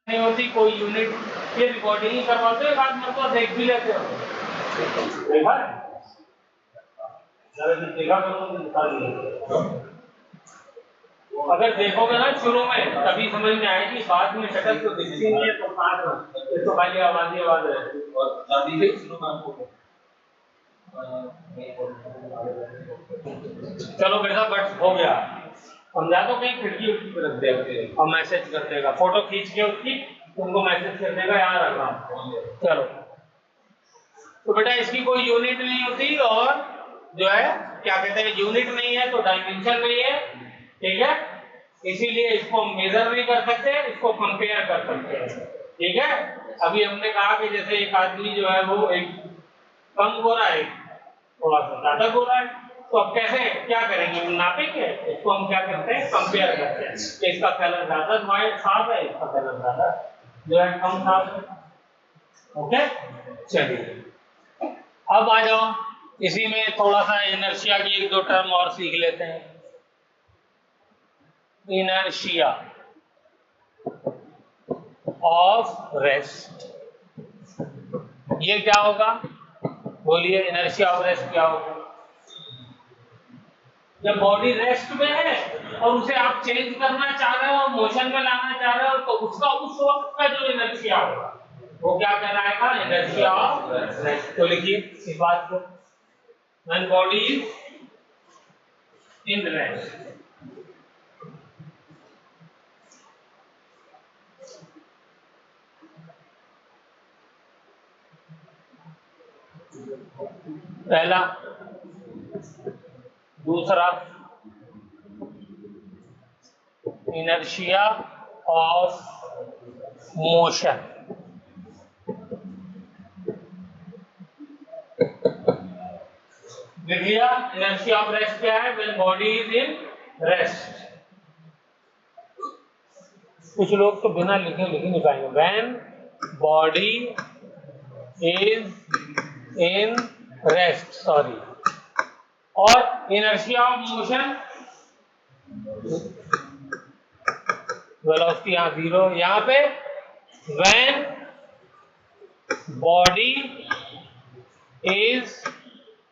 नहीं होती कोई यूनिट ये रिकॉर्डिंग ही करवाते हो, एक आध मरतबा देख भी लेते हो। देखा देखा करो, दिखा दिया। अगर देखोगे ना शुरू में तभी समझ में आएगी, बाद में शक्ल तो दिखती नहीं है, तो तो खाली आवाज ही आवाज है। चलो बेटा बट हो गया, समझा दो कहीं खिड़की उड़की पे रख देगा और मैसेज कर देगा, फोटो खींच के उसकी तुमको मैसेज कर देगा, यहाँ रखा। चलो तो बेटा इसकी कोई यूनिट नहीं होती, और जो है क्या कहते हैं, यूनिट नहीं है तो डायमेंशन नहीं है, ठीक है, इसीलिए इसको मेजर नहीं कर सकते, इसको कंपेयर कर सकते हैं, ठीक है। अभी हमने कहा कि जैसे एक आदमी जो है वो एक कम गोरा है, थोड़ा सा ज्यादा गोरा है, तो अब कैसे क्या करेंगे, नापेंगे, इसको हम क्या करते हैं, कंपेयर करते हैं कि इसका कलर ज्यादा व्हाइट साफ है, इसका कलर ज्यादा जो है कम साफ है। ओके चलिए अब आ जाओ, इसी में थोड़ा सा इनर्शिया की एक दो टर्म और सीख लेते हैं। इनर्शिया ऑफ रेस्ट, ये क्या होगा, बोलिए, इनर्शिया ऑफ रेस्ट क्या होगा। जब बॉडी रेस्ट में है और उसे आप चेंज करना चाह रहे हो, मोशन में लाना चाह रहे हो, तो उसका उस वक्त का जो इनर्शिया होगा वो क्या कहलाएगा, इनर्शिया ऑफ रेस्ट। तो लिखिए इस बात को, when body is in rest, पहला। दूसरा, इनर्शिया ऑफ मोशन, लिख लिया। इनर्शिया ऑफ रेस्ट क्या है, when body is in rest. कुछ लोग तो बिना लिखे लिख नहीं पाएंगे, when body is in rest, sorry. और इनर्शिया ऑफ मोशन, वेलोसिटी यहाँ जीरो, यहाँ पे when body is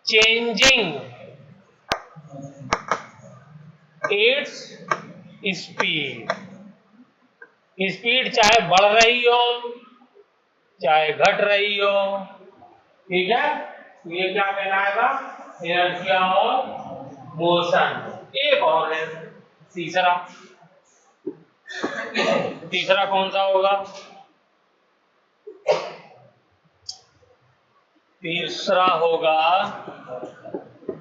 changing its speed, speed चाहे बढ़ रही हो चाहे घट रही हो, ठीक है, ये क्या कहलाएगा, इनर्शिया ऑफ मोशन। एक और है तीसरा, तीसरा कौन सा होगा, तीसरा होगा,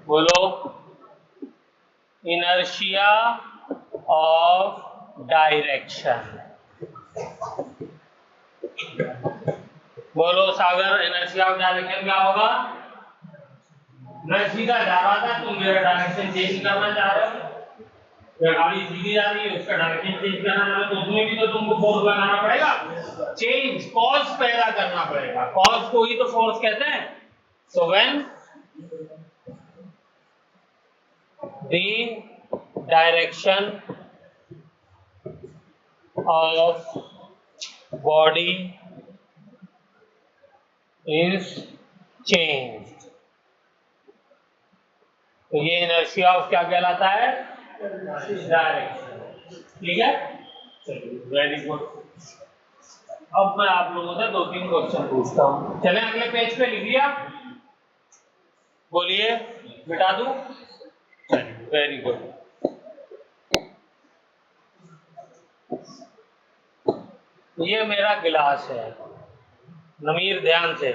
बोलो, इनर्शिया ऑफ डायरेक्शन। बोलो सागर, इनर्शिया ऑफ डायरेक्शन क्या होगा। मैं सीधा जा रहा था, तुम मेरा डायरेक्शन चेंज करना चाह रहे हो, गाड़ी सीधी जा रही है, उसका डायरेक्शन चेंज करना चाह रहे हो, तो उसमें भी तो तुमको फोर्स लगाना पड़ेगा, चेंज कॉज पैदा करना पड़ेगा, कॉज को ही तो फोर्स कहते हैं। So when the direction of body is change, तो ये इनर्शिया ऑफ क्या कहलाता है, डायरेक्शन, ठीक है। चलिए वेरी गुड। अब मैं आप लोगों से दो तीन क्वेश्चन पूछता हूं, चलें अगले पेज पे, लिख लिया, बोलिए, मिटा दूं, चलिए वेरी गुड। ये मेरा गिलास है, नमीर ध्यान से,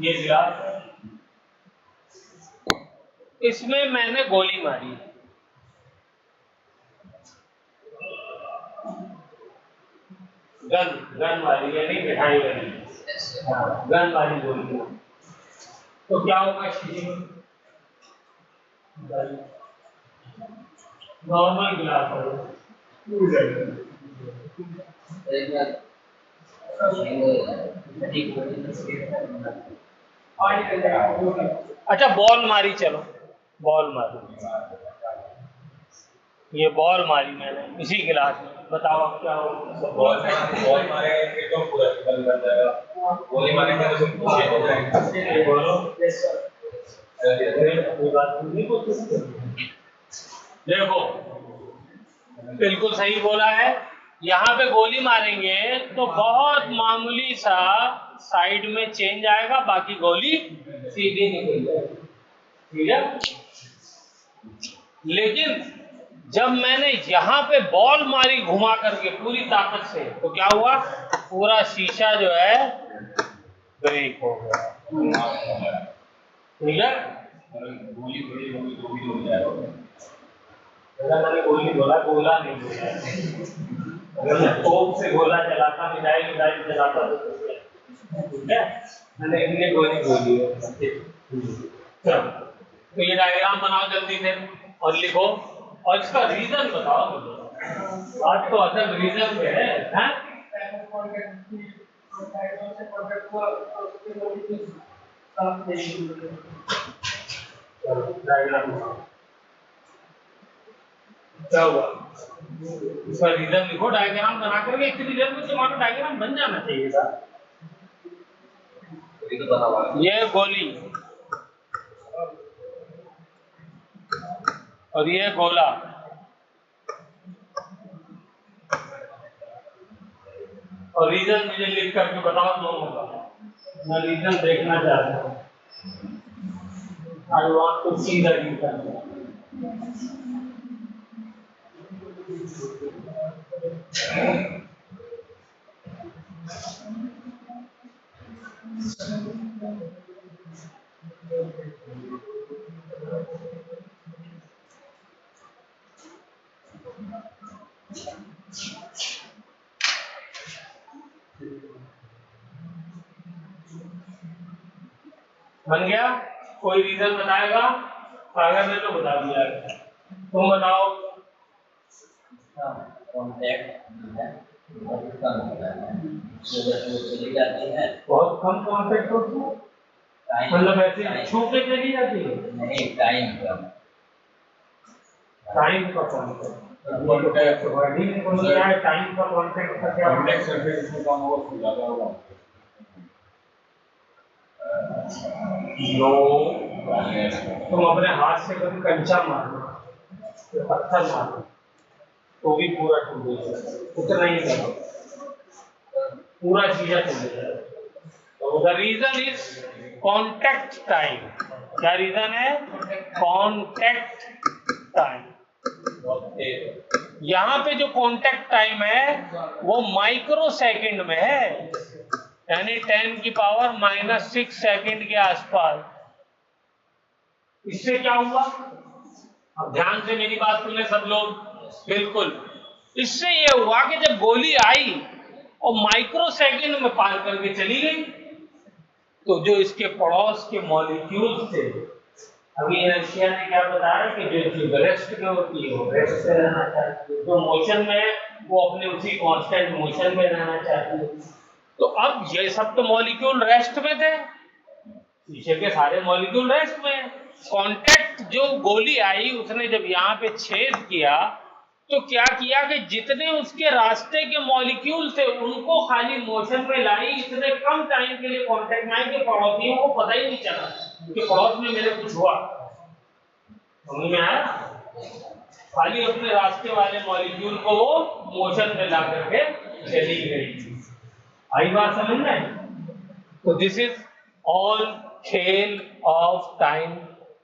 ये गिलास है, इसमें मैंने गोली मारी, गन मारी, यानी मिठाई वाली, गन वाली गोली, तो क्या होगा स्थिति में, नॉर्मल गिलास है, अच्छा बॉल मारी, चलो बॉल मारी, ये बॉल मारी मैंने इसी गिलास में, बताओ अब क्या होगा? बॉल मारेंगे तो पूरा बंद कर जाएगा, गोली मारेंगे तो सब कुछ हो जाएगा। बोलो देखो बिल्कुल सही बोला है। यहाँ पे गोली मारेंगे तो बहुत मामूली सा साइड में चेंज आएगा, बाकी गोली सीधी निकल जाएगी, ठीक है। लेकिन जब मैंने यहाँ पे बॉल मारी घुमा करके पूरी ताकत से, तो क्या हुआ? पूरा शीशा जो है ब्रेक हो गया, ठीक है। गोली बड़ी होगी तो भी हो जाएगा। मैंने गोली बोला, गोला नहीं बोला। अगर मैं तोप से गोला चलाता, मिसाइल चलाता तो ठीक है, मैंने इतनी गोली बोली है। तो ये डायग्राम बनाओ जल्दी से और लिखो, और इसका रीजन बताओ मुझे। आज तो असल रीजन पे है, हैं? डायग्राम क्या हुआ? इसका रीजन लिखो, डायग्राम बना करके। इतनी देर में तुम्हारा डायग्राम बन जाना चाहिए था। ये गोली और ये गोला, और रीजन मुझे लिख करके बताओ दोनों का। मैं रीजन देखना चाहता हूँ। I want to see the reason. बन गया? कोई रीजन बताएगा? अगर मैं तो बता दिया, तुम बताओ। चली जाती है, बहुत कम कॉन्टेक्ट होती है, मतलब ऐसे छू के चली जाती है। नहीं टाइम का टाइम का कॉन्टेक्ट, टाइम का कॉन्टेक्ट का क्या कॉन्टेक्ट सरफेस में कम होगा तो ज्यादा होगा। तुम अपने हाथ से कभी कंचा मारना, पत्थर मारना, तो भी पूरा टूट जाएगा। उतना ही करो, पूरा चीजा टूट जाएगा। तो the reason is contact time. क्या रीजन है? Contact time. यहाँ पे जो कॉन्टेक्ट टाइम है वो माइक्रो सेकंड में है, यानी 10⁻⁻⁶ सेकंड के आसपास। इससे क्या हुआ? अब ध्यान से मेरी बात सुने सब लोग, बिल्कुल। इससे ये हुआ कि जब गोली आई और माइक्रो सेकंड में पार करके चली गई, तो जो इसके पड़ोस के मॉलिक्यूल्स थे, अभी इनर्शिया ने क्या बताया कि जो चीज रेस्ट में होती है वो रेस्ट में रहना चाहती है, जो मोशन में है वो अपने उसी कांस्टेंट मोशन में रहना चाहती है। तो अब ये सब तो मॉलिक्यूल रेस्ट में थे, शीशे के सारे मॉलिक्यूल रेस्ट में। कांटेक्ट जो गोली आई उसने जब यहाँ पे छेद किया, तो क्या किया कि जितने उसके रास्ते के मॉलिक्यूल थे उनको खाली मोशन में लाई। इतने कम टाइम के लिए कांटेक्ट में आई कि पड़ोसियों को पता ही नहीं चला कि पड़ोस में मेरे कुछ हुआ। समझ में आया? खाली अपने रास्ते वाले मॉलिक्यूल को वो मोशन में ला करके चली गई। आई बात समझ में? तो दिस इज ऑल खेल ऑफ टाइम,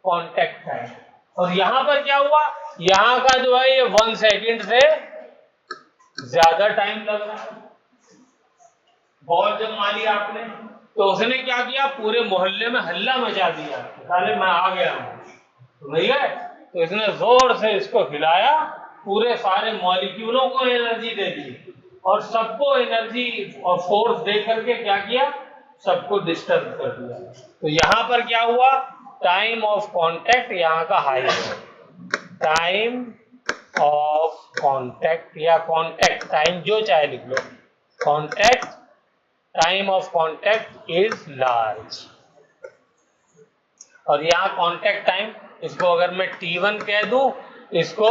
कांटेक्ट टाइम। और यहां पर क्या हुआ? यहां का जो है ये 1 सेकंड से ज्यादा टाइम लग रहा है। बॉल जब मारी आपने तो उसने क्या किया? पूरे मोहल्ले में हल्ला मचा दिया, साले मैं आ गया हूं, तो नहीं गए? तो इसने जोर से इसको हिलाया, पूरे सारे मॉलिक्यूलों को एनर्जी दे दी और सबको एनर्जी और फोर्स दे करके क्या किया? सबको डिस्टर्ब कर दिया। तो यहां पर क्या हुआ? टाइम ऑफ कांटेक्ट यहां का हाई है। टाइम ऑफ कांटेक्ट या कांटेक्ट टाइम, जो चाहे लिख लो, contact time of contact is large. और यहां कांटेक्ट टाइम, इसको अगर मैं T1 कह दूं इसको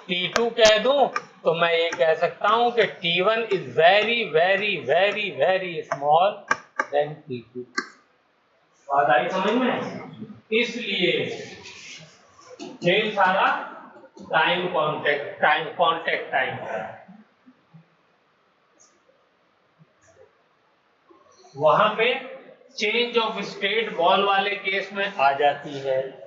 T2 कह दूं तो मैं ये कह सकता हूं कि T1 is very very very very small than T2। बात आई समझ में? इसलिए ये सारा टाइम कांटेक्ट टाइम है। वहां पे चेंज ऑफ स्टेट बॉल वाले केस में आ जाती है,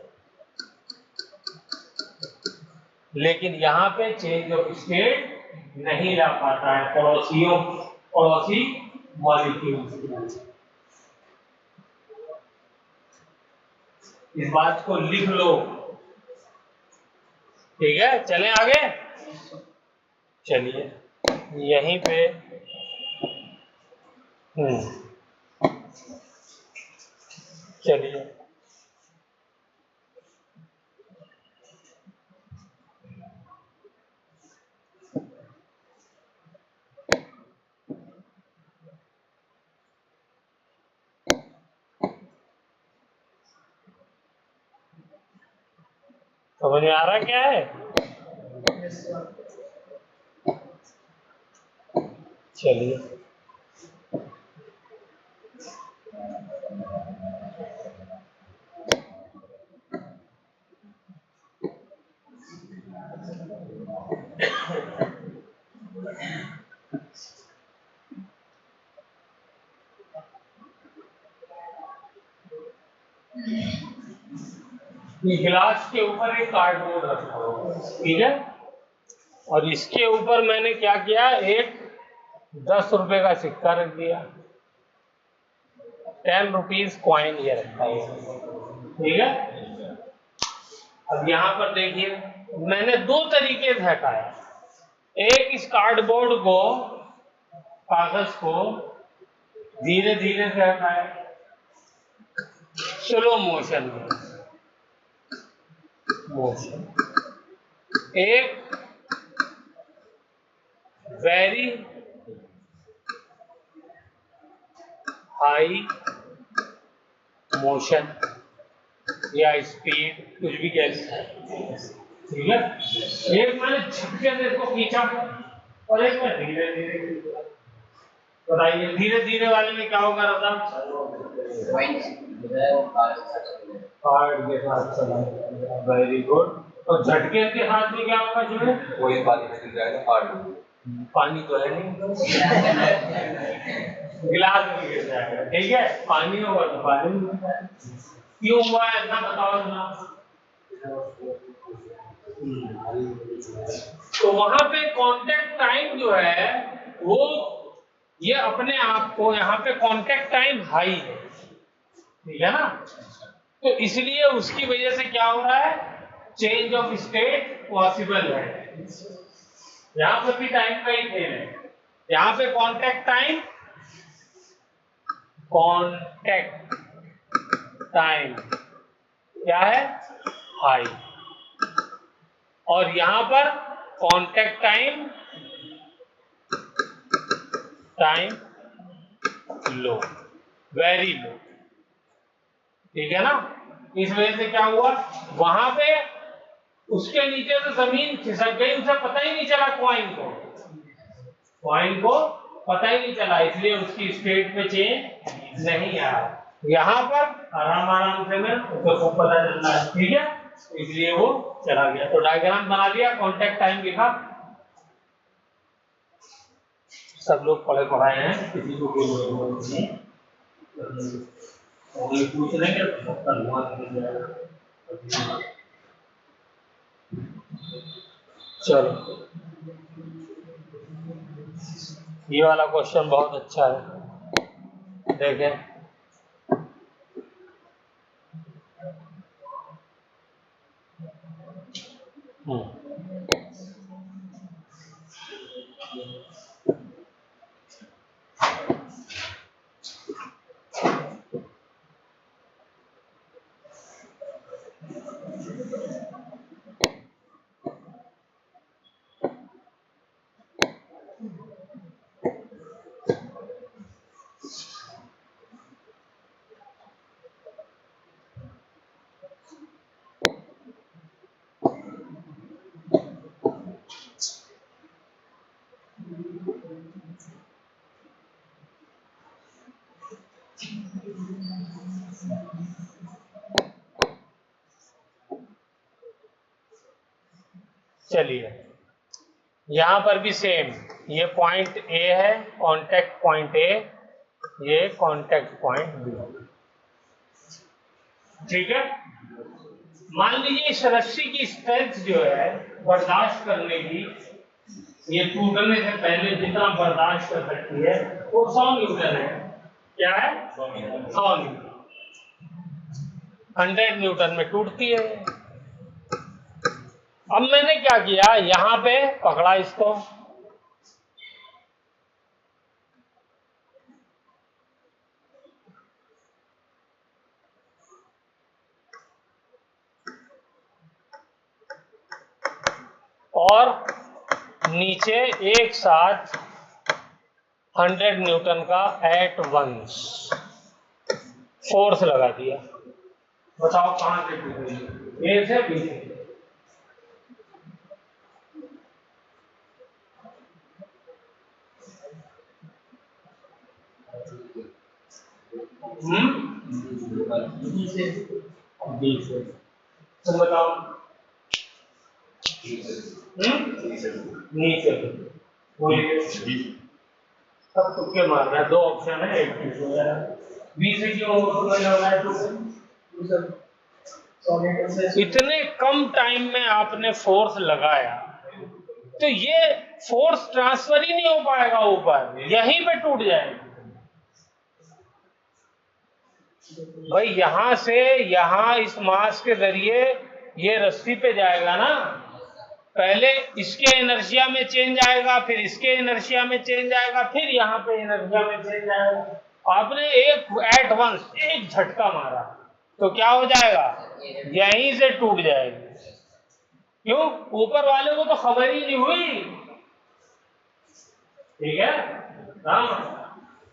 लेकिन यहाँ पे चेंज ऑफ स्टेट नहीं ला पाता है पड़ोसी मॉलिक्यूल। इस बात को लिख लो, ठीक है? चलें आगे। चलिए यहीं पे चलिए समझ में आ रहा क्या है? चलिए ये गिलास के ऊपर एक कार्डबोर्ड रखा हुआ है, ठीक है? और इसके ऊपर मैंने क्या किया, एक 10 रुपए का सिक्का रख दिया, 10 रुपीज कॉइन ये रखा है, ठीक है? अब यहाँ पर देखिए मैंने दो तरीके से हटाया। एक, इस कार्डबोर्ड को, कागज को धीरे धीरे से हटाया, स्लो मोशन में। एक वेरी हाई मोशन या स्पीड, कुछ भी कह सकते हैं, ठीक है? एक मैंने झटके से इसको खींचा और एक मैं धीरे धीरे खींचा। बताइए धीरे धीरे वाले में क्या होगा रहा? के साथ चला, वेरी गुड। और झटके के साथ में क्या होगा? जुड़े वही पानी में गिर जाएगा, पानी तो है नहीं, गिलास में गिर जाएगा, ठीक है? पानी होगा तो पानी में गिर जाएगा। क्यों हुआ ऐसा बताओ ना। तो वहां पे कांटेक्ट टाइम जो है वो, ये अपने आप को यहाँ पे कांटेक्ट टाइम हाई है, ठीक है ना? तो इसलिए उसकी वजह से क्या हो रहा है, चेंज ऑफ स्टेट पॉसिबल है। यहां पर भी टाइम का ही खेल है। यहां पे कांटेक्ट टाइम क्या है, हाई, और यहां पर कांटेक्ट टाइम लो, वेरी लो, ठीक है ना? इस वजह से क्या हुआ, वहां पे उसके नीचे तो जमीन खिसक गई, उसे पता ही नहीं चला, कॉइन को पता ही नहीं चला, इसलिए उसकी स्टेट में चेंज नहीं आया। यहाँ पर आराम आराम से मैं उसको पता चल रहा है, ठीक है? इसलिए वो चला गया। तो डायग्राम बना लिया, कांटेक्ट टाइम लिखा, सब लोग पढ़े पढ़ाए हैं, किसी को कोई जरूरत नहीं। और ये पूछ लेंगे तो चलो, ये वाला क्वेश्चन बहुत अच्छा है, देखें। चलिए यहां पर भी सेम, ये पॉइंट ए है, कांटेक्ट पॉइंट ए, ये कांटेक्ट पॉइंट बी, ठीक है। मान लीजिए इस रस्सी की स्ट्रेंथ जो है बर्दाश्त करने की, ये टूटने से पहले जितना बर्दाश्त कर सकती है वो 100 न्यूटन है। क्या है? 100 न्यूटन। 100 न्यूटन में टूटती है। अब मैंने क्या किया, यहां पे पकड़ा इसको, और नीचे एक साथ 100 न्यूटन का एट वंस फोर्स लगा दिया। बताओ कहां से टूटेगी? ए से बी से? बी से। तुम बताओ। नीचे। सब तुक्के मार रहा है, 2 ऑप्शन है, एक चीज हो जाएगा। बी से क्यों इतने कम टाइम में आपने फोर्स लगाया, तो ये फोर्स ट्रांसफर ही नहीं हो पाएगा ऊपर, यहीं पे टूट जाएगा। भाई यहां से यहां इस मास के जरिए ये रस्सी पे जाएगा ना, पहले इसके इनर्शिया में चेंज आएगा, फिर इसके इनर्शिया में चेंज आएगा, फिर यहाँ पे इनर्शिया में चेंज आएगा। आपने एक एट वंस एक झटका मारा तो क्या हो जाएगा, यहीं से टूट जाएगी। क्यों? ऊपर वाले को तो खबर ही नहीं हुई, ठीक है। हाँ,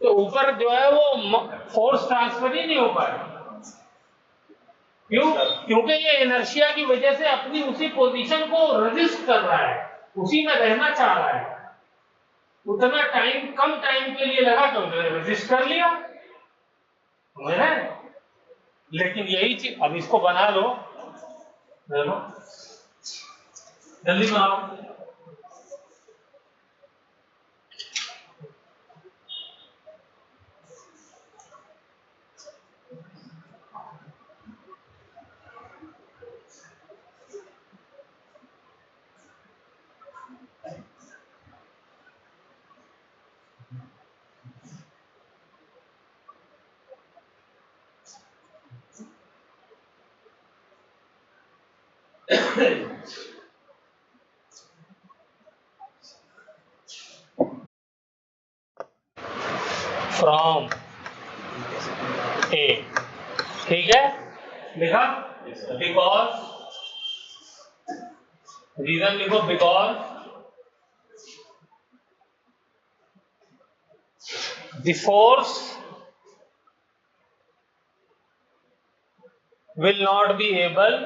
तो ऊपर जो है वो फोर्स ट्रांसफर ही नहीं हो पाएगा। क्यों? क्योंकि ये इनर्शिया की वजह से अपनी उसी पोजीशन को रेजिस्ट कर रहा है, उसी में रहना चाह रहा है। उतना टाइम, कम टाइम के लिए लगा तो रेजिस्ट कर लिया, है? लेकिन यही चीज, अब इसको बना लो, जल्दी बनाओ। फ्रॉम ए, ठीक है, लिखा। बिकॉज, रीजन लिखो, because the force will not be able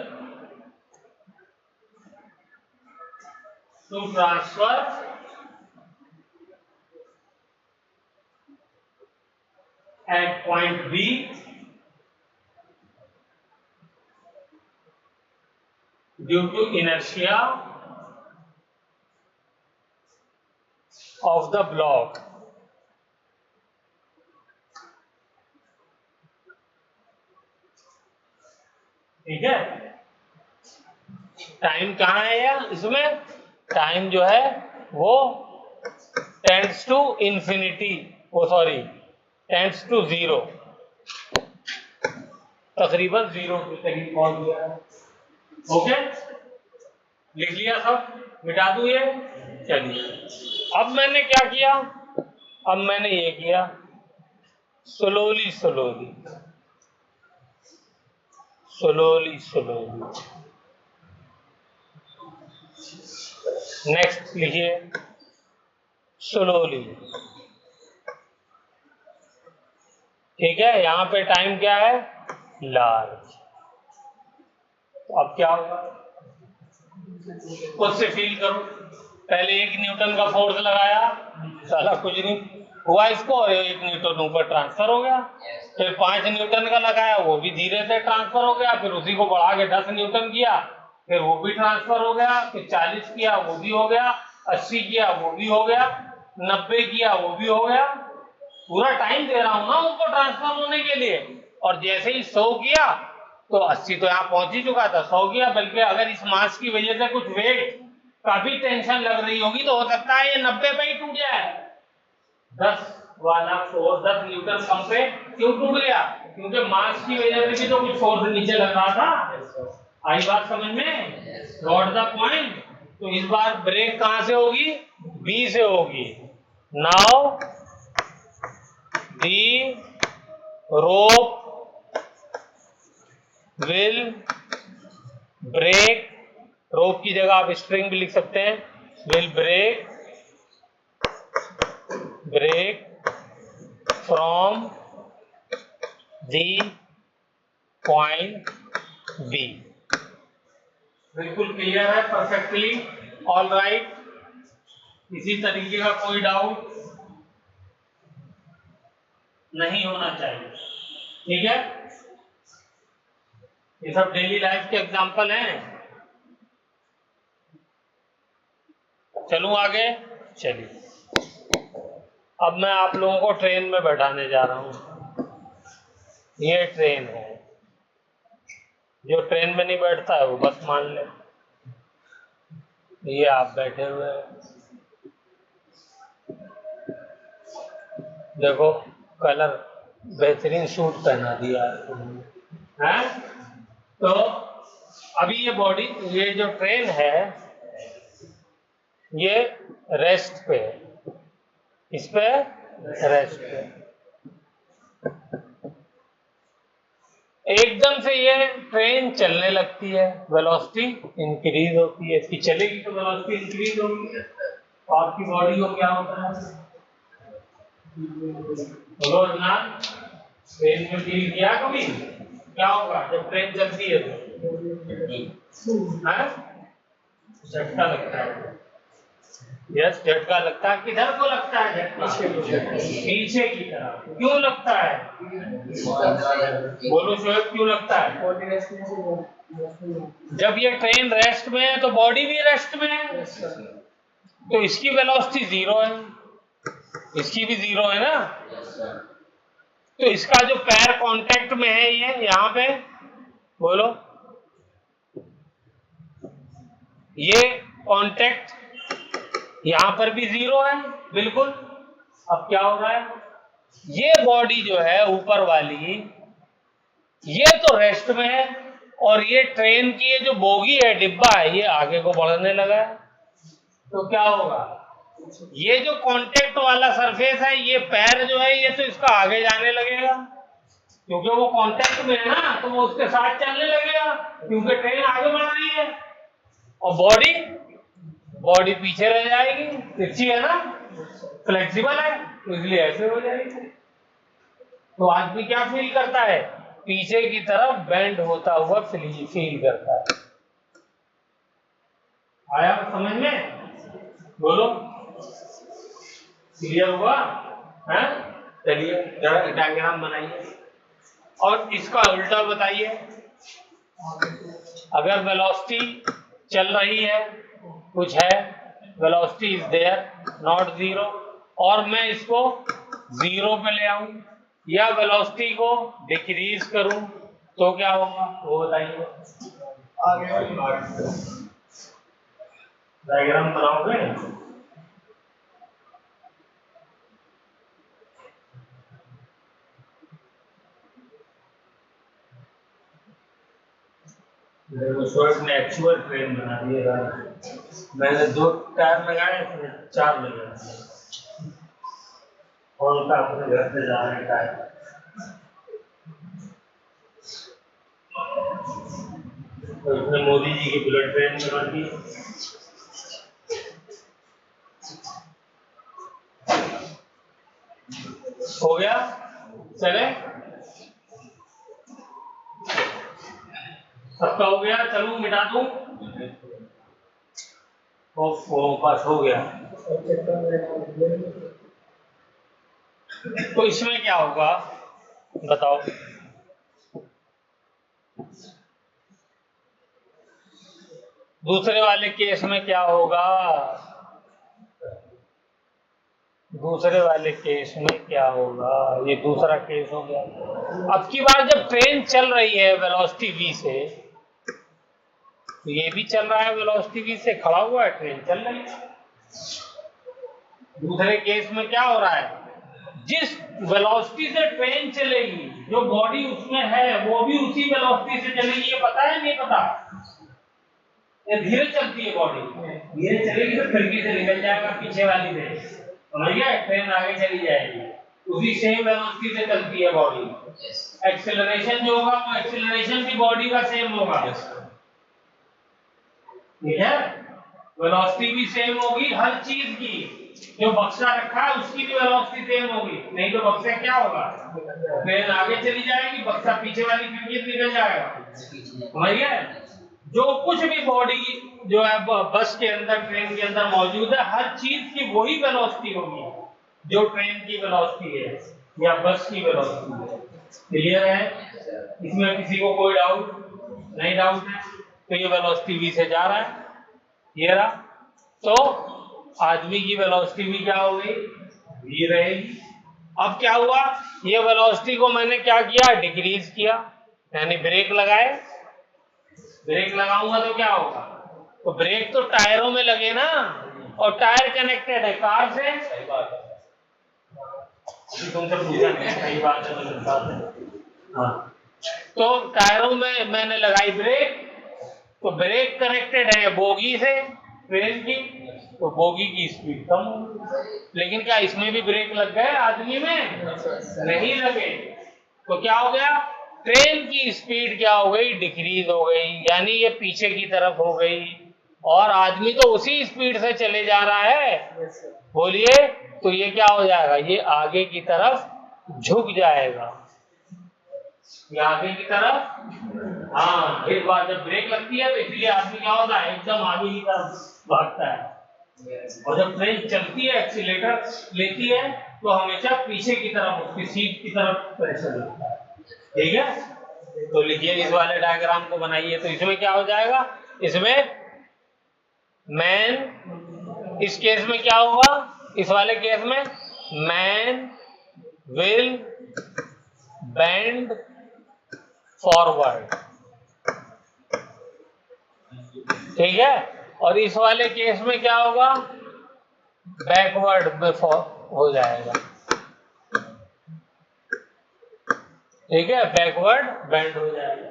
to transfer at point B due to inertia of the block. ठीक है। टाइम कहाँ है यार इसमें? टाइम जो है वो tends to infinity, oh sorry, tends to 0, तकरीबन 0 के करीब पहुंच गया है। ओके, लिख लिया सब, मिटा दूं ये? चलिए, अब मैंने क्या किया, अब मैंने ये किया, slowly slowly slowly slowly. Next लिखिए, स्लोली, ठीक है। यहां पे टाइम क्या है, लार्ज। तो अब क्या होगा, खुद से फील करो। पहले 1 न्यूटन का फोर्स लगाया, साला कुछ नहीं हुआ इसको, और 1 न्यूटन ऊपर ट्रांसफर हो गया। फिर 5 न्यूटन का लगाया, वो भी धीरे से ट्रांसफर हो गया। फिर उसी को बढ़ा के 10 न्यूटन किया, फिर वो भी ट्रांसफर हो गया, फिर 40 किया वो भी हो गया, 80 किया वो भी हो गया, 90 किया वो भी हो गया। पूरा टाइम दे रहा हूं ना उनको ट्रांसफर होने के लिए। और जैसे ही 100 किया तो 80 तो यहाँ पहुंच ही चुका था, 100 किया। बल्कि अगर इस मास की वजह से कुछ वेट का भी टेंशन लग रही होगी तो हो सकता है ये 90 पे ही टूट जाए। 10 वाला फोर्स 10 न्यूटन कम पे क्यों टूट गया? क्योंकि मास की वजह से भी तो कुछ फोर्स नीचे लग रहा था। आई बात समझ में? Note the point. तो इस बार ब्रेक कहां से होगी? बी से होगी। Now the rope will break, rope की जगह आप स्ट्रिंग भी लिख सकते हैं, will break from the point B. बिल्कुल क्लियर है, परफेक्टली ऑल राइट। किसी तरीके का कोई डाउट नहीं होना चाहिए, ठीक है? ये सब डेली लाइफ के एग्जांपल हैं। चलूं आगे? चलिए, अब मैं आप लोगों को ट्रेन में बैठाने जा रहा हूं। ये ट्रेन है, जो ट्रेन में नहीं बैठता है वो बस मान ले। ये आप बैठे हुए हैं, देखो कलर बेहतरीन सूट पहना दिया है। तो अभी ये बॉडी, ये जो ट्रेन है ये रेस्ट पे है, इस पे रेस्ट पे। एकदम से ये ट्रेन चलने लगती है, वेलोसिटी इंक्रीज होती है। इसकी चलेगी तो वेलोसिटी इंक्रीज होगी। आपकी बॉडी को क्या होता है? बोलो ना, ट्रेन में फील किया कभी? क्या होगा जब ट्रेन चलती है तो? झटका लगता है। यस, झटका लगता है। किधर को लगता है झटका? पीछे की तरफ। क्यों लगता है? बोलो शोएब, क्यों लगता है? जब ये ट्रेन रेस्ट में है तो बॉडी भी रेस्ट में है, तो इसकी वेलोसिटी 0 है, इसकी भी 0 है ना। तो इसका जो पैर कांटेक्ट में है ये यहाँ पे, बोलो, ये कांटेक्ट यहां पर भी 0 है, बिल्कुल। अब क्या हो रहा है? ये बॉडी जो है ऊपर वाली, ये तो रेस्ट में है, और ये ट्रेन की ये जो बोगी है, डिब्बा है, ये आगे को बढ़ने लगा है। तो क्या होगा? ये जो कांटेक्ट वाला सरफेस है, ये पैर जो है ये तो इसका आगे जाने लगेगा, क्योंकि वो कांटेक्ट में है ना, तो वो उसके साथ चलने लगेगा, क्योंकि ट्रेन आगे बढ़ रही है। और बॉडी पीछे रह जाएगी, तिरछी है ना, फ्लेक्सिबल है, तो इसलिए ऐसे हो जाएगी। तो आदमी क्या फील करता है? पीछे की तरफ बेंड होता हुआ फील करता है। आया समझ में? बोलो, क्लियर हुआ? है? चलिए डायग्राम बनाइए और इसका उल्टा बताइए। अगर वेलोसिटी चल रही है, कुछ है, वेलोसिटी इज देयर नॉट 0, और मैं इसको 0 पे ले आऊं या वेलोसिटी को डिक्रीज करूं, तो क्या होगा वो बताइए। डायग्राम बनाओगे? शॉर्ट में एक्चुअल ट्रेन बना दिएगा। मैंने 2 टायर लगाए, फिर 4 लगा दिए, और उनका अपने घर से जा रहे टायर। तो इसने मोदी जी की बुलेट ट्रेन बना दी। हो गया? चले, सबका हो गया? चलूं मिटा दूं? बस हो गया। तो इसमें क्या होगा बताओ? दूसरे वाले केस में क्या होगा? दूसरे वाले केस में क्या होगा? ये दूसरा केस हो गया। अब की बार जब ट्रेन चल रही है वेलोसिटी v से, तो ये भी चल रहा है वेलोसिटी v से, खड़ा हुआ है, ट्रेन चल रही है। दूसरे केस में क्या हो रहा है? जिस वेलोसिटी से ट्रेन चलेगी, जो बॉडी उसमें है वो भी उसी वेलोसिटी से चलेगी। ये पता है नहीं पता? ये धीरे चलती है बॉडी, धीरे चलेगी तो खिड़की से निकल जाएगा पीछे वाली से, समझ गए? ट्रेन आगे चली जाएगी, उसी सेम वेलोसिटी से चलती है बॉडी। एक्सेलरेशन जो होगा वो एक्सेलरेशन भी बॉडी का सेम होगा, ठीक है? वेलोसिटी भी सेम होगी हर चीज की। जो बक्सा रखा है उसकी भी वेलोसिटी सेम होगी, नहीं तो बक्सा क्या होगा? ट्रेन आगे चली जाएगी, बक्सा पीछे वाली खिड़की से निकल जाएगा, समझ गए? जो कुछ भी बॉडी जो है बस के अंदर, ट्रेन के अंदर मौजूद है, हर चीज की वही वेलोसिटी होगी जो ट्रेन की वेलोसिटी है या बस की वेलोसिटी है। क्लियर है? इसमें किसी को कोई डाउट नहीं? डाउट है तो ये वेलोसिटी v से जा रहा है, ये रहा। तो आदमी की वेलोसिटी भी क्या हो गई? v रहेगी। अब क्या हुआ? ये वेलोसिटी को मैंने क्या किया? डिक्रीज किया, यानी ब्रेक लगाए। ब्रेक लगाऊंगा तो क्या होगा? तो ब्रेक तो टायरों में लगे ना, और टायर कनेक्टेड है कार से। सही बात है। तुमसे पूछा नहीं, सही बात है। हाँ, तो टायरों में मैंने लगाई ब्रेक, तो ब्रेक कनेक्टेड है बोगी से ट्रेन की, तो बोगी की स्पीड कम होगी। लेकिन क्या इसमें भी ब्रेक लग गए? आदमी में नहीं लगे। तो क्या हो गया? ट्रेन की स्पीड क्या हो गई? डिक्रीज हो गई, यानी ये पीछे की तरफ हो गई, और आदमी तो उसी स्पीड से चले जा रहा है। बोलिए, तो ये क्या हो जाएगा? ये आगे की तरफ झुक जाएगा, ये आगे की तरफ। हाँ, एक बार जब ब्रेक लगती है तो इसलिए आदमी क्या होता है? एकदम आगे की तरफ भागता है। और जब ट्रेन चलती है, एक्सीलेटर लेती है, तो हमेशा पीछे की तरफ, उसकी सीट की तरफ प्रेशर लगता है, ठीक है? तो लिखिए, इस वाले डायग्राम को बनाइए। तो इसमें क्या हो जाएगा? इसमें मैन, इस केस में क्या होगा? इस वाले केस में मैन विल बेंड फॉरवर्ड, ठीक है? और इस वाले केस में क्या होगा? बैकवर्ड में हो जाएगा, ठीक है? बैकवर्ड बेंड हो जाएगा।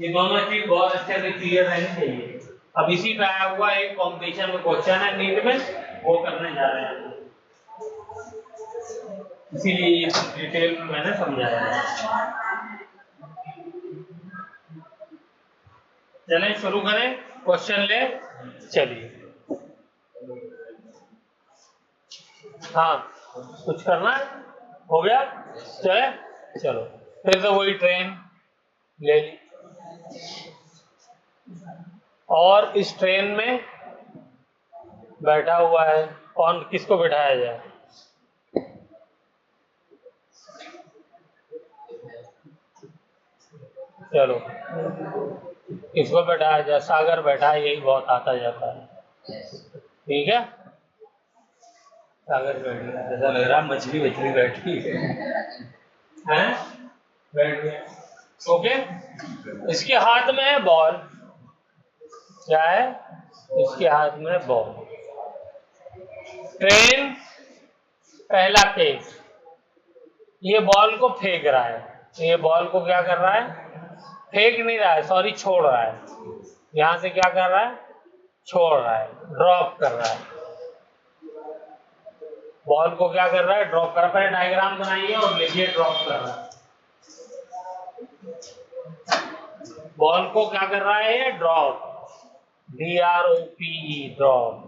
ये दोनों चीज बहुत अच्छे से क्लियर रहनी चाहिए। अब इसी पे आया हुआ एक कॉम्पिटिशन में क्वेश्चन है नीट में, वो करने जा रहे हैं, इसीलिए डिटेल में मैंने समझाया है। चलें शुरू करें, क्वेश्चन ले चलिए। हाँ, कुछ करना है? हो गया? चले, चलो। फिर तो वही ट्रेन ले ली, और इस ट्रेन में बैठा हुआ है कौन? किसको बैठाया जाए? चलो, इसको बैठाया जाए। सागर बैठा है, यही बहुत आता जाता है, ठीक है? सागर बैठ गया, ऐसा लग रहा मछली बैठी है, बैठ गया। ओके, इसके हाथ में है बॉल। क्या है? इसके हाथ में है बॉल। ट्रेन, पहला केस, ये बॉल को फेंक रहा है। ये बॉल को क्या कर रहा है? फेंक नहीं रहा है, सॉरी, छोड़ रहा है। यहां से क्या कर रहा है? छोड़ रहा है, ड्रॉप कर रहा है। बॉल को क्या कर रहा है? ड्रॉप कर रहा है। डायग्राम बनाइए और लिखिए ड्रॉप कर रहा है। बॉल को क्या कर रहा है? ये ड्रॉप, DROPE, ड्रॉप।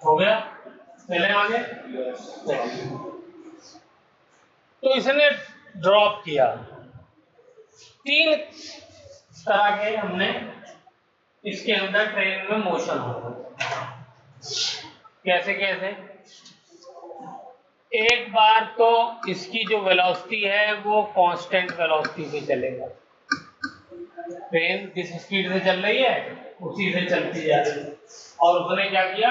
हो गया, चले आगे। तो इसने ड्रॉप किया, 3 तरह के हमने इसके अंदर ट्रेन में मोशन हो। कैसे कैसे? एक बार तो इसकी जो वेलोसिटी है वो कांस्टेंट वेलोसिटी पे चलेगा, ट्रेन जिस स्पीड से चल रही है उसी से चलती जा रही है। और उसने क्या किया,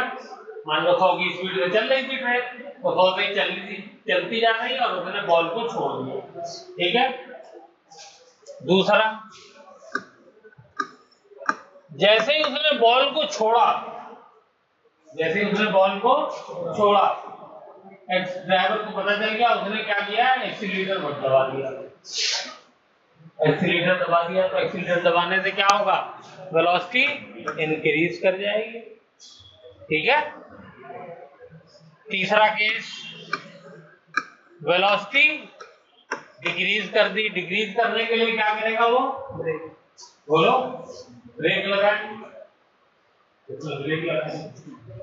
मान लो 100 की स्पीड से चल रही थी ट्रेन, तो 100 से चलती जा रही है और उसने बॉल को छोड़ दिया, ठीक है। दूसरा, जैसे ही उसने बॉल को छोड़ा, ड्राइवर को पता चल गया, उसने क्या किया, एक्सीलरेटर दबा दिया। एक्सीलरेटर दबा दिया तो एक्सीलरेटर दबाने से क्या होगा, वेलोसिटी इंक्रीज कर जाएगी, ठीक है। तीसरा केस, वेलोसिटी डिक्रीज कर दी, डिक्रीज करने के लिए क्या करेगा वो, बोलो, ब्रेक लगाए।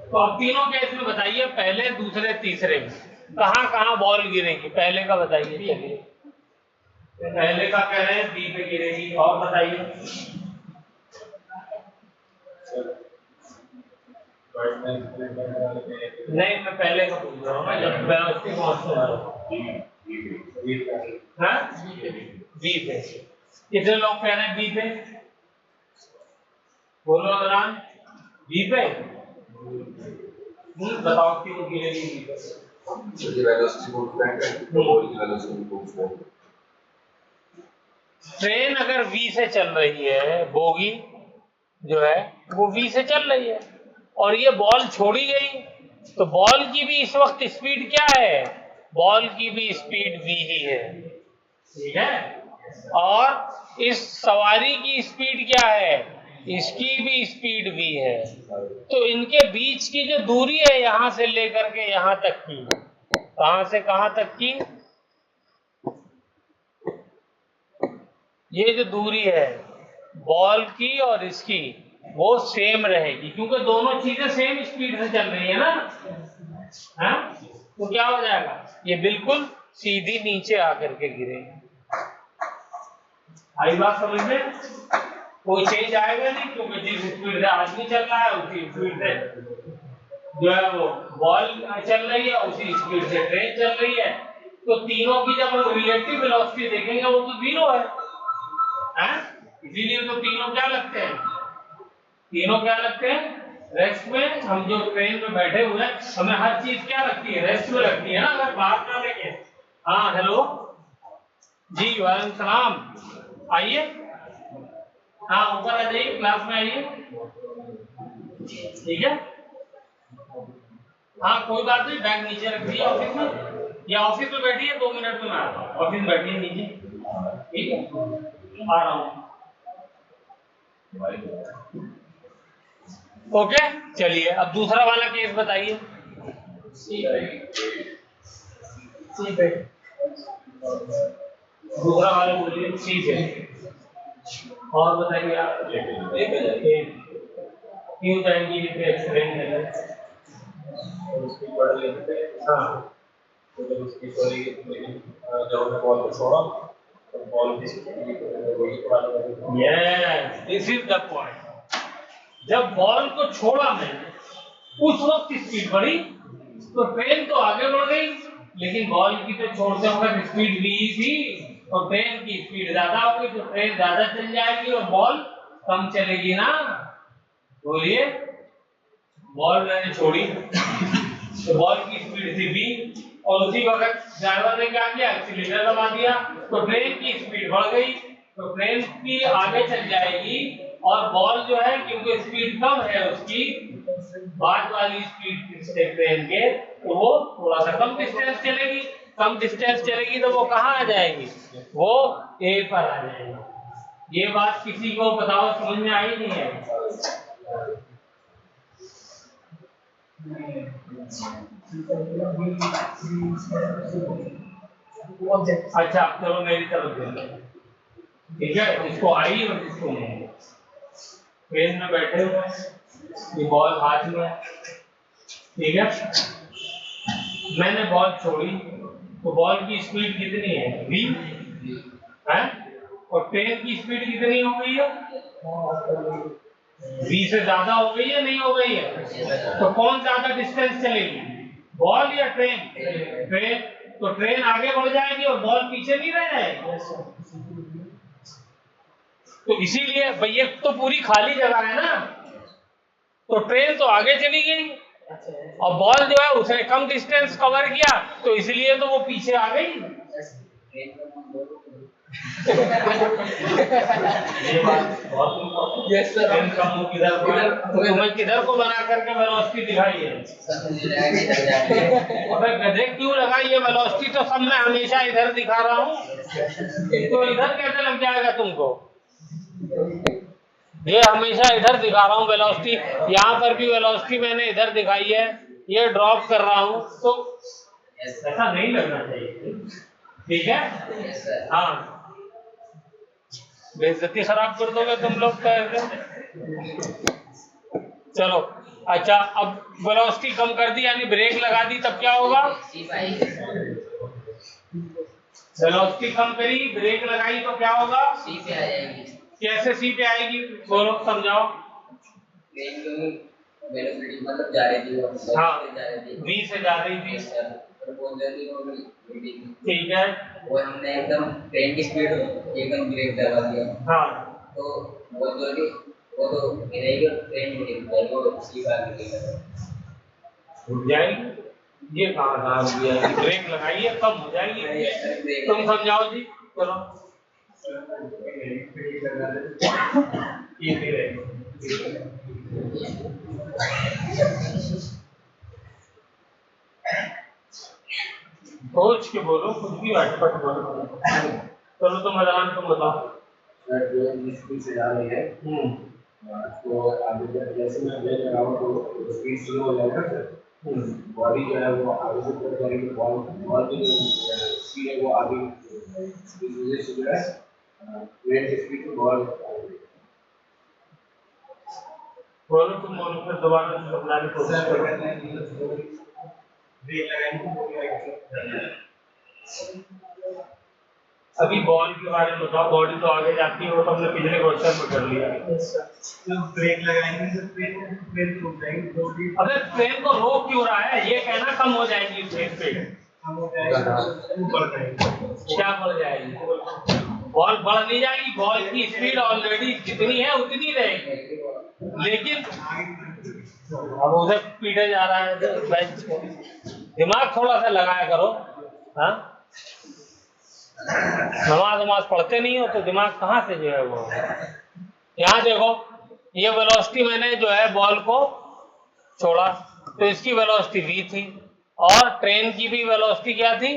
तो अब तीनों केस में बताइए, पहले, दूसरे, तीसरे में कहां कहां बॉल गिरेगी, पहले का बताइए। चलिए, पहले का कह रहे हैं बी पे गिरेगी, और बताइए। नहीं, मैं पहले का पूछ रहा हूँ ना, जब वेलोसिटी बी पे। कितने लोग कह रहे हैं बी पे, बोलो अदरान, बी पे। बताओ क्यों गिरेगी बी पे। ट्रेन अगर वी से चल रही है, बोगी जो है वो वी से चल रही है, और ये बॉल छोड़ी गई, तो बॉल की भी इस वक्त स्पीड क्या है, बॉल की भी स्पीड वी ही है, ठीक है। और इस सवारी की स्पीड क्या है, इसकी भी स्पीड वी है। तो इनके बीच की जो दूरी है यहां से लेकर के यहां तक की, कहां से कहां तक की, ये जो दूरी है बॉल की और इसकी, वो सेम रहेगी, क्योंकि दोनों चीजें सेम स्पीड से चल रही है ना, है? तो क्या हो जाएगा, ये बिल्कुल सीधी नीचे आकर के गिरेगी। आई बात समझ में? कोई चेंज आएगा नहीं, क्योंकि जिस स्पीड से आदमी चल रहा है उसी स्पीड से जो है वो बॉल चल रही है, उसी स्पीड से ट्रेन चल रही है। तो तीनों की जब हम रिलेटिव वेलोसिटी देखेंगे वो तो 0 है, इसीलिए तो तीनों क्या लगते हैं, रेस्ट में। हम जो ट्रेन में बैठे हुए हैं, हमें हर चीज क्या लगती है, रेस्ट में लगती है ना, अगर बात ना लेके। हाँ, हेलो जी, वालेकुम सलाम, आइए। हाँ, ऊपर आ जाइए, क्लास में आइए, ठीक है। हाँ, कोई बात नहीं, बैग नीचे रख दिए ऑफिस में, या ऑफिस में बैठिए, 2 मिनट में मैं आता हूँ, ऑफिस में बैठिए नीचे, ठीक है, आ रहा हूँ। ओके, चलिए अब दूसरा वाला केस बताइए। दूसरा वाला बोलिए, सी पे। और बताइए आप, क्यों जाएंगी एक्सप्लेन करें। हाँ, जब बॉल को छोड़ा तो बॉल की yes, this is the point. जब बॉल को छोड़ा मैंने, उस वक्त स्पीड बढ़ी, तो ट्रेन तो आगे बढ़ गई, लेकिन बॉल की तो छोड़ते वक्त स्पीड भी थी, और ट्रेन की स्पीड ज्यादा हो गई, तो ट्रेन ज्यादा चल जाएगी और बॉल कम चलेगी ना। बोलिए, बॉल मैंने छोड़ी तो बॉल की स्पीड थी v, और उसी वक्त ड्राइवर ने क्या किया, एक्सीलरेटर दबा दिया, तो ट्रेन की स्पीड बढ़ गई, तो ट्रेन की आगे चल जाएगी, और बॉल जो है क्योंकि स्पीड कम है उसकी, बाद वाली स्पीड से ट्रेन के, तो वो थोड़ा सा कम डिस्टेंस चलेगी। कम डिस्टेंस चलेगी तो वो कहाँ आ जाएगी, वो A पर आ जाएगी। ये बात किसी को बताओ समझ में आई नहीं है? अच्छा, चलो मेरी तरफ देखो, ठीक है, इसको आई और इसको नहीं। ट्रेन में बैठे हुए, ये बॉल हाथ में है, ठीक है, मैंने बॉल छोड़ी तो बॉल की स्पीड कितनी है v है, और ट्रेन की स्पीड कितनी हो गई है v से ज्यादा हो गई है नहीं हो गई है, तो कौन ज्यादा डिस्टेंस चलेगी, बॉल या ट्रेन, ट्रेन, तो ट्रेन आगे बढ़ जाएगी और बॉल पीछे नहीं रह जाएगी। तो इसीलिए भैया तो पूरी खाली जगह है ना, तो ट्रेन तो आगे चली गई और बॉल जो है उसने कम डिस्टेंस कवर किया तो इसलिए तो वो पीछे आ गई। ये बात बहुत यस सर, ट्रेन का मुंह किधर को है, तुम्हें किधर को बना करके वेलोसिटी दिखाई है, अबे गधे क्यों लगाई है वेलोसिटी, तो सब मैं हमेशा इधर दिखा रहा हूँ, तो इधर कैसे लग जाएगा तुमको, ये हमेशा इधर दिखा रहा हूँ वेलोसिटी, यहाँ पर भी वेलोसिटी मैंने इधर दिखाई है, ये ड्रॉप कर रहा हूँ, तो ऐसा नहीं लगना चाहिए, ठीक है। हाँ, बेइज्जती खराब कर दोगे तुम लोग का ऐसे। चलो अच्छा, अब वेलोसिटी कम कर दी यानी ब्रेक लगा दी, तब क्या होगा, वेलोसिटी कम करी ब्रेक लगाई तो क्या होगा, सी पे आ जाएगी। कैसे सी पे आएगी, बोलो समझाओ। वेलोसिटी मतलब जा रही थी, हाँ v से जा रही थी, ठीक है, और हमने एकदम ट्रेन की स्पीड एकदम ब्रेक दबा दिया, हाँ, तो वो तो गिरेगी और ट्रेन नहीं गिरेगी, वो सी पे आगे रुक जाएगी, ये कहाँ कहाँ रुक जाएगी, ब्रेक लगाइए कम हो जाएगी, तुम समझाओ जी, चलो सोच के बोलो, कुछ भी अटपट बोलो, चलो तुम मैदान तुम बताओ। स्पीड से जा रही है तो आगे जैसे मैं ब्रेक लगाऊं तो स्पीड स्लो हो जाएगा सर, बॉडी जो है वो आगे से ऊपर जाएगी, बॉल की जो स्पीड है वो आगे, इस वजह से जो है ट्रेन की स्पीड को बॉल बोलो, तुम बोलो फिर दोबारा समझाने की कोशिश करो। ब्रेक लगाएंगे अभी बॉल के बारे में बताओ, बॉडी तो आगे जाती है, वो तो हमने पिछले क्वेश्चन में कर लिया। तो ब्रेक लगाएंगे तो ट्रेन रुक जाएगी, अबे ट्रेन को रोक क्यों रहा है, ये कहना कम हो जाएगी ट्रेन स्पीड, कम हो जाएगा, ऊपर जाएगी, क्या बढ़ जाएगी, बॉल बढ़ नहीं जाएगी, बॉल की स्पीड ऑलरेडी जितनी है उतनी रहेगी, लेकिन अब उसे पीटे जा रहा है बेंच को, दिमाग थोड़ा सा लगाया करो, हाँ, नमाज पढ़ते नहीं हो तो दिमाग कहाँ से जो है वो, यहाँ देखो ये वेलोसिटी मैंने जो है बॉल को छोड़ा तो इसकी वेलोसिटी v थी और ट्रेन की भी वेलोसिटी क्या थी,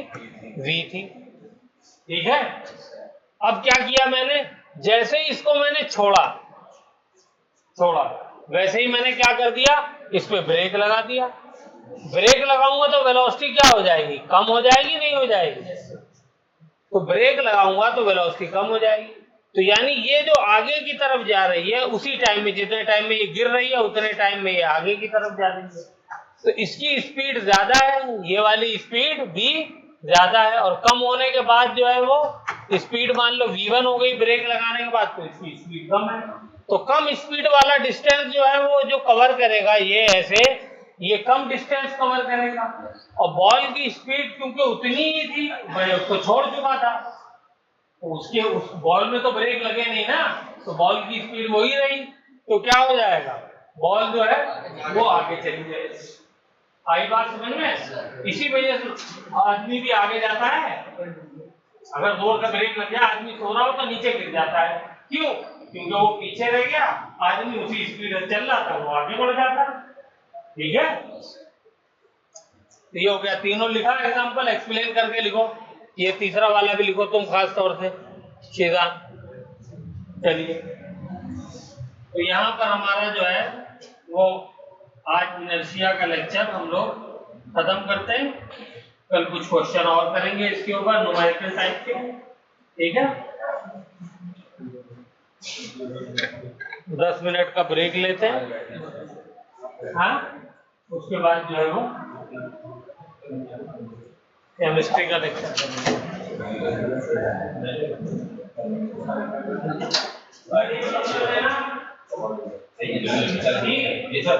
v थी, ठीक है। अब क्या किया मैंने, जैसे ही इसको मैंने छोड़ा वैसे ही मैंने क्या कर दिया, इस पे ब्रेक लगा दिया, ब्रेक लगाऊंगा तो वेलोसिटी क्या हो जाएगी, कम हो जाएगी नहीं हो जाएगी, तो ब्रेक लगाऊंगा तो वेलोसिटी कम हो जाएगी, तो यानी ये जो आगे की तरफ जा रही है उसी टाइम में, जितने टाइम में ये गिर रही है उतने टाइम में ये आगे की तरफ जा रही है, तो इसकी स्पीड ज्यादा है, ये वाली स्पीड भी ज्यादा है, और कम होने के बाद जो है वो स्पीड मान लो v1 हो गई ब्रेक लगाने के बाद, तो इसकी स्पीड कम है, तो कम स्पीड वाला डिस्टेंस जो है वो जो कवर करेगा ये ऐसे, ये कम डिस्टेंस कवर करेगा, और बॉल की स्पीड क्योंकि उतनी ही थी, मैं उसको छोड़ चुका था, तो उसके उस बॉल में तो ब्रेक लगे नहीं ना, तो बॉल की स्पीड वही रही, तो क्या हो जाएगा, बॉल जो है वो आगे चली जाएगी। आई बात समझ में, इसी वजह से आदमी भी आगे जाता है, अगर जोर से ब्रेक लग जाए आदमी सो रहा हो तो नीचे गिर जाता है, क्यों, क्योंकि वो पीछे रह गया, आदमी उसी स्पीड से चल रहा था, वो आगे बढ़ जाता, ठीक है। तो ये हो गया, तीनों लिखा एग्जांपल, एक्सप्लेन करके लिखो, ये तीसरा वाला भी लिखो तुम खास तौर से सीधा। चलिए, तो यहाँ पर हमारा जो है वो आज इनर्शिया का लेक्चर हम लोग खत्म करते हैं, कल कुछ क्वेश्चन और करेंगे इसके ऊपर न्यूमेरिकल टाइप के, ठीक है। 10 मिनट का ब्रेक लेते हैं, हाँ उसके बाद जो है वो केमिस्ट्री का लेक्चर करेंगे। ये सर